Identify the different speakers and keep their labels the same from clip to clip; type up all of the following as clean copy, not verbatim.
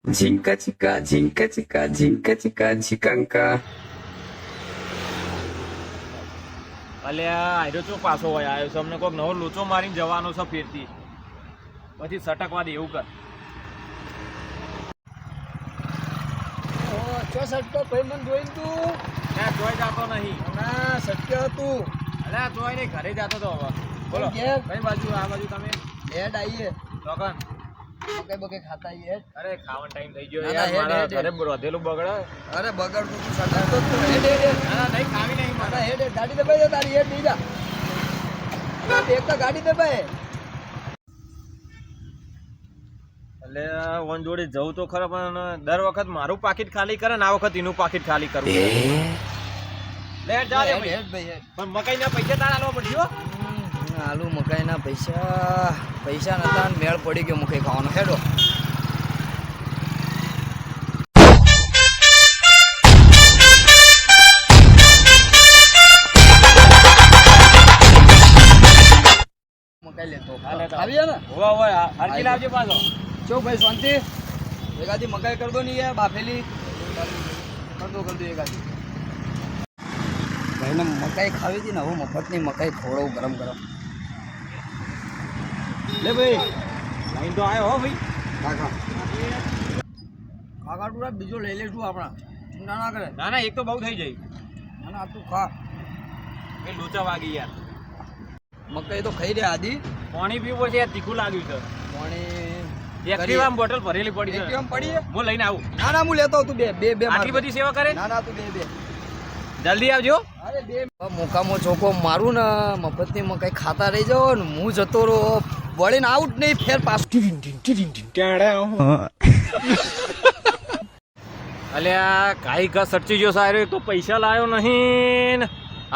Speaker 1: ઝીંકા ચીકા ઝીંકા ચીકા ઝીંકા ચીકા ઝીકાંકા.
Speaker 2: અલ્યા આયરો ચો પાછો હોય આવ્યો છે, અમને કોઈક નવો લોચો મારીને જવાનો છે ફેરથી, પછી સટકવા દે એવું કર.
Speaker 3: ચો સટકો ભાઈ મને જોઈને તું
Speaker 2: ત્યાં જોઈ જતો નહીં.
Speaker 3: ના સટકે હતું
Speaker 2: અલ્યા જોઈ નહીં, ઘરે જતો તો હવે. બોલો
Speaker 3: ઘેર?
Speaker 2: કઈ બાજુ? આ બાજુ તમે
Speaker 3: હેડ આવીએ
Speaker 2: ચોકન.
Speaker 3: બકે બકે ખાતા આવીએ.
Speaker 2: અરે ખાવાનો ટાઈમ થઈ ગયો
Speaker 3: ના,
Speaker 2: યાર,
Speaker 3: હેડ,
Speaker 2: મારા
Speaker 3: હેડ,
Speaker 2: ઘરે વધેલું બગડે.
Speaker 3: અરે બગડતું તું સટકતો જ તો. હેડ હેડ હેડ.
Speaker 2: ના નહીં, ખાવી નહીં
Speaker 3: મારા
Speaker 2: મારા.
Speaker 3: હેડ હેડ ગાડી દબાઈ દે તારી. હેડ નહીં જા એક તો ગાડી દબાય.
Speaker 2: એટલે વન જોડે જવું તો ખરા, પણ દર વખત મારું પાકીટ ખાલી કરે ને આ વખત એનું પાકીટ ખાલી કરવું. લે જા રે
Speaker 3: હેડ
Speaker 2: ભાઈ.
Speaker 3: હેડ ભાઈ હેડ.
Speaker 2: પણ મકાઈના પૈસા તારા આલવા પડશે હો.
Speaker 3: આલુ મકાઈના પૈસા નતા ને મેળ પડી ગયો મકાઈ ખાવાનો. હેડો મકાઈ લેતો
Speaker 2: હા, લેતો.
Speaker 3: આવીએ ને.
Speaker 2: હોવા હોય હરકી લાવજે પાછો.
Speaker 3: ચો ભાઈ શાંતિ એકાદી મકાઈ કર દો ને યાર, બાફેલી કર દો એકાદી. ભાઈને મકાઈ ખાવી હતી ને, હવે મફતની મકાઈ ખવડાવું ગરમ ગરમ.
Speaker 2: લે ભાઈ લાઈન તો આવ્યો હો ભાઈ.
Speaker 3: કાકા ટુરા બીજો લઈ લઈશું આપણા. ના ના કરે.
Speaker 2: ના ના, એક તો બહુ થઈ જાય.
Speaker 3: ના ના તું ખા.
Speaker 2: એ લોચા વાગી યાર.
Speaker 3: મકાઈ તો ખાઈ રહ્યા આદિ.
Speaker 2: પાણી પીવું પડશે યાર, તીખું લાગ્યું છે.
Speaker 3: પાણી
Speaker 2: એક્ટિવામાં બોટલ ભરેલી પડી છે.
Speaker 3: એકટીવામાં પડી છે?
Speaker 2: હું લઈને આવું.
Speaker 3: ના ના હું લેતો આવું. તું બે
Speaker 2: આટલી બધી સેવા કરે?
Speaker 3: ના ના તું બે
Speaker 2: જલ્દી આવજો.
Speaker 3: અરે બે મોકામો ચોકો મારું ને મફતની મકાઈ ખાતા રહી જાઓ ને હું જતો રહો વળીને આઉટ નહીં ફેર પાછું.
Speaker 2: અલ્યા કાઈ કા સચ્ચી જો સારો, એક તો પૈસા લાયો નહીં ને.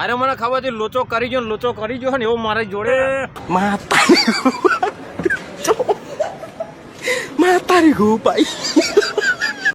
Speaker 2: અરે મને ખબર હતી લોચો કરી ગયો ને લોચો કરી ગયો ને એવું મારા જોડે.
Speaker 1: Matarik ko pa.